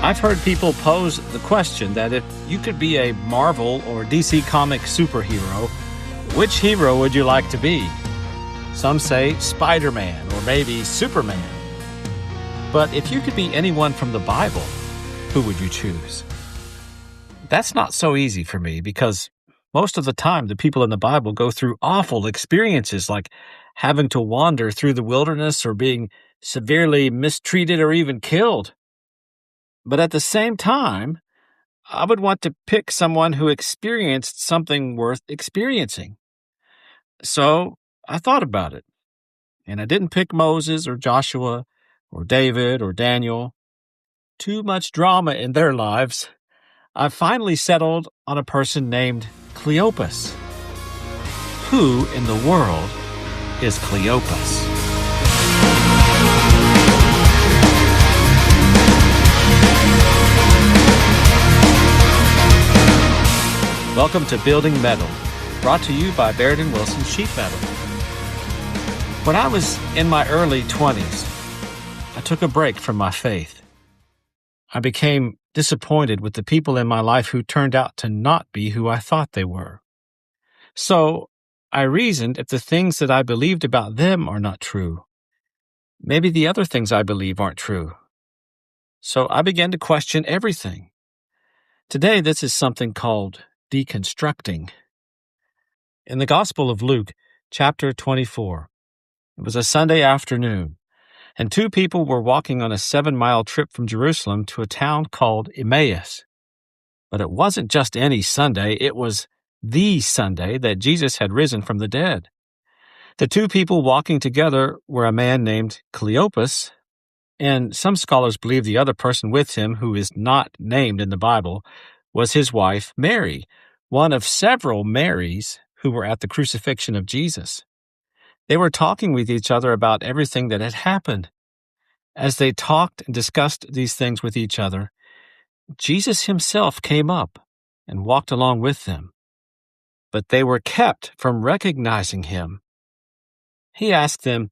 I've heard people pose the question that if you could be a Marvel or DC comic superhero, which hero would you like to be? Some say Spider-Man or maybe Superman. But if you could be anyone from the Bible, who would you choose? That's not so easy for me because most of the time the people in the Bible go through awful experiences like having to wander through the wilderness or being severely mistreated or even killed. But at the same time, I would want to pick someone who experienced something worth experiencing. So I thought about it, and I didn't pick Moses or Joshua or David or Daniel. Too much drama in their lives. I finally settled on a person named Cleopas. Who in the world is Cleopas? Welcome to Building Mettle, brought to you by Baird & Wilson Sheet Metal. When I was in my early 20s, I took a break from my faith. I became disappointed with the people in my life who turned out to not be who I thought they were. So I reasoned if the things that I believed about them are not true, maybe the other things I believe aren't true. So I began to question everything. Today, this is something called Deconstructing. In the Gospel of Luke, chapter 24, it was a Sunday afternoon, and two people were walking on a 7-mile trip from Jerusalem to a town called Emmaus. But it wasn't just any Sunday, it was the Sunday that Jesus had risen from the dead. The two people walking together were a man named Cleopas, and some scholars believe the other person with him, who is not named in the Bible, was his wife Mary, one of several Marys who were at the crucifixion of Jesus. They were talking with each other about everything that had happened. As they talked and discussed these things with each other, Jesus himself came up and walked along with them. But they were kept from recognizing him. He asked them,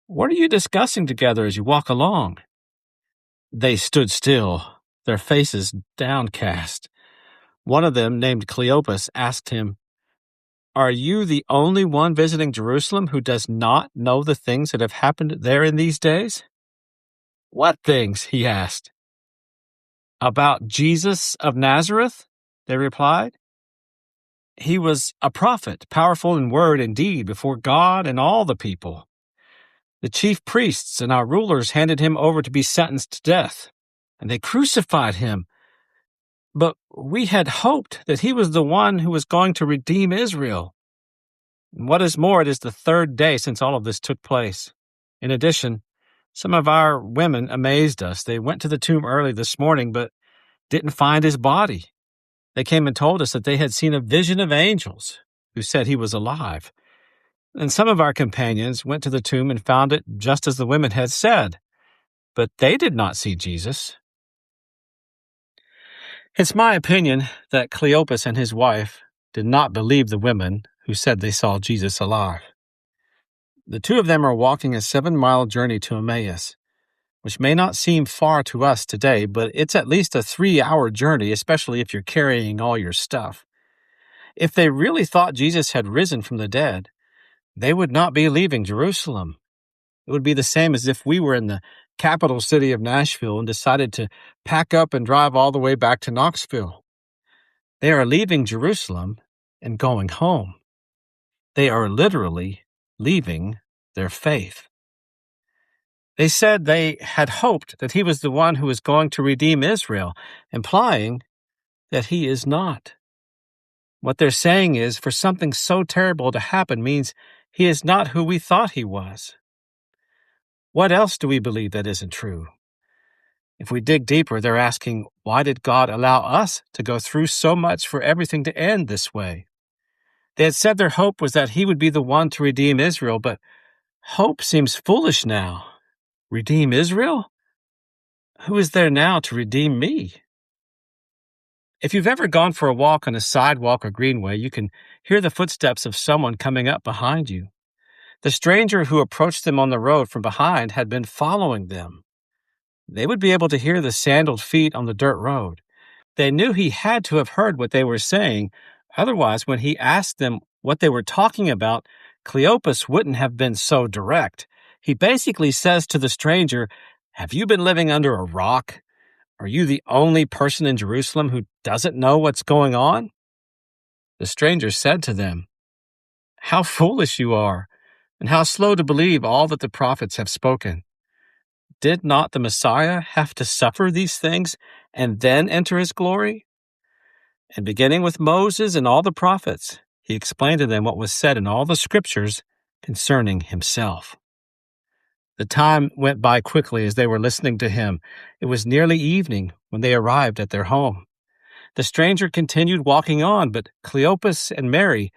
"What are you discussing together as you walk along?" They stood still, their faces downcast. One of them, named Cleopas, asked him, "Are you the only one visiting Jerusalem who does not know the things that have happened there in these days?" "What things?" he asked. "About Jesus of Nazareth," they replied. "He was a prophet, powerful in word and deed before God and all the people. The chief priests and our rulers handed him over to be sentenced to death, and they crucified him. But we had hoped that he was the one who was going to redeem Israel. And what is more, it is the third day since all of this took place. In addition, some of our women amazed us. They went to the tomb early this morning, but didn't find his body. They came and told us that they had seen a vision of angels who said he was alive. And some of our companions went to the tomb and found it just as the women had said, but they did not see Jesus." It's my opinion that Cleopas and his wife did not believe the women who said they saw Jesus alive. The two of them are walking a 7-mile journey to Emmaus, which may not seem far to us today, but it's at least a 3-hour journey, especially if you're carrying all your stuff. If they really thought Jesus had risen from the dead, they would not be leaving Jerusalem. It would be the same as if we were in the capital city of Nashville and decided to pack up and drive all the way back to Knoxville. They are leaving Jerusalem and going home. They are literally leaving their faith. They said they had hoped that he was the one who was going to redeem Israel, implying that he is not. What they're saying is, for something so terrible to happen means he is not who we thought he was. What else do we believe that isn't true? If we dig deeper, they're asking, why did God allow us to go through so much for everything to end this way? They had said their hope was that he would be the one to redeem Israel, but hope seems foolish now. Redeem Israel? Who is there now to redeem me? If you've ever gone for a walk on a sidewalk or greenway, you can hear the footsteps of someone coming up behind you. The stranger who approached them on the road from behind had been following them. They would be able to hear the sandaled feet on the dirt road. They knew he had to have heard what they were saying. Otherwise, when he asked them what they were talking about, Cleopas wouldn't have been so direct. He basically says to the stranger, "Have you been living under a rock? Are you the only person in Jerusalem who doesn't know what's going on?" The stranger said to them, "How foolish you are, and how slow to believe all that the prophets have spoken. Did not the Messiah have to suffer these things and then enter his glory?" And beginning with Moses and all the prophets, he explained to them what was said in all the scriptures concerning himself. The time went by quickly as they were listening to him. It was nearly evening when they arrived at their home. The stranger continued walking on, but Cleopas and Mary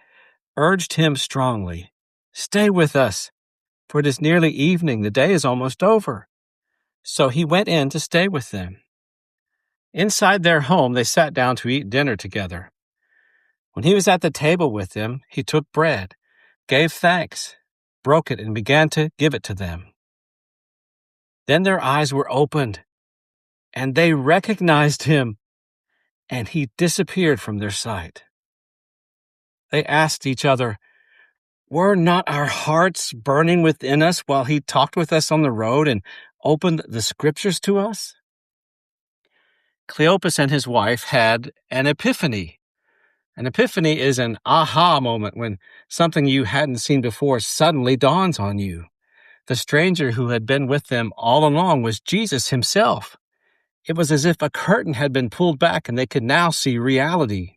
urged him strongly, "Stay with us, for it is nearly evening. The day is almost over." So he went in to stay with them. Inside their home, they sat down to eat dinner together. When he was at the table with them, he took bread, gave thanks, broke it, and began to give it to them. Then their eyes were opened, and they recognized him, and he disappeared from their sight. They asked each other, "Were not our hearts burning within us while he talked with us on the road and opened the scriptures to us?" Cleopas and his wife had an epiphany. An epiphany is an aha moment when something you hadn't seen before suddenly dawns on you. The stranger who had been with them all along was Jesus himself. It was as if a curtain had been pulled back and they could now see reality.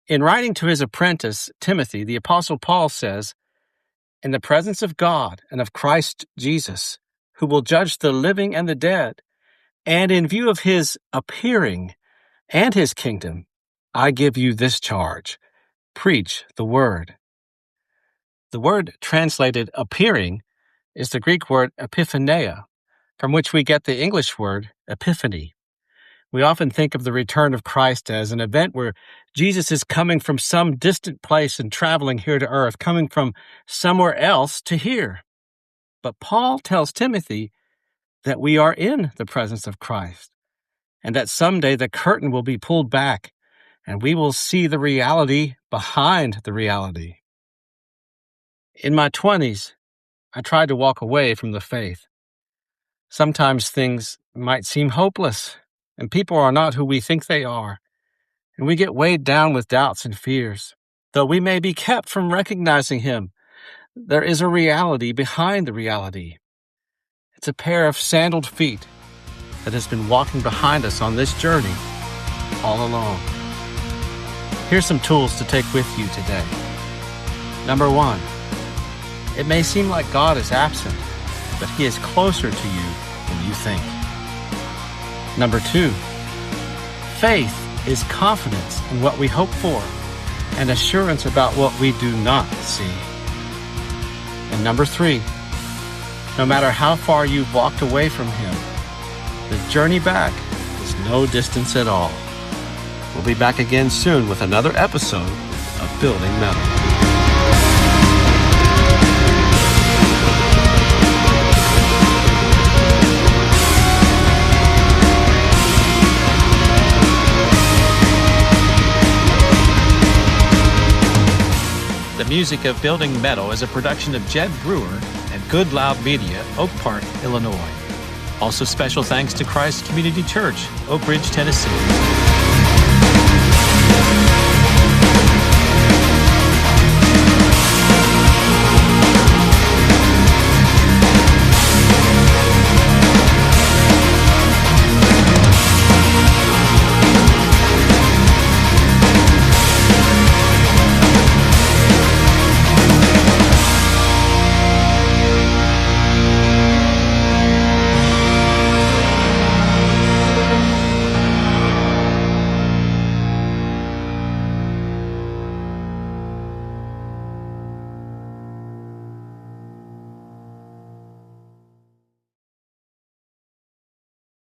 In writing to his apprentice, Timothy, the Apostle Paul says, "In the presence of God and of Christ Jesus, who will judge the living and the dead, and in view of his appearing and his kingdom, I give you this charge: preach the word." The word translated appearing is the Greek word epiphaneia, from which we get the English word epiphany. We often think of the return of Christ as an event where Jesus is coming from some distant place and traveling here to earth, coming from somewhere else to here. But Paul tells Timothy that we are in the presence of Christ, and that someday the curtain will be pulled back, and we will see the reality behind the reality. In my 20s, I tried to walk away from the faith. Sometimes things might seem hopeless, and people are not who we think they are, and we get weighed down with doubts and fears. Though we may be kept from recognizing him, there is a reality behind the reality. It's a pair of sandaled feet that has been walking behind us on this journey all along. Here's some tools to take with you today. Number 1, it may seem like God is absent, but he is closer to you than you think. Number 2, faith is confidence in what we hope for and assurance about what we do not see. And number 3, no matter how far you've walked away from him, the journey back is no distance at all. We'll be back again soon with another episode of Building Mettle. The music of Building Mettle is a production of Jed Brewer and Good Loud Media, Oak Park, Illinois. Also special thanks to Christ Community Church, Oak Ridge, Tennessee.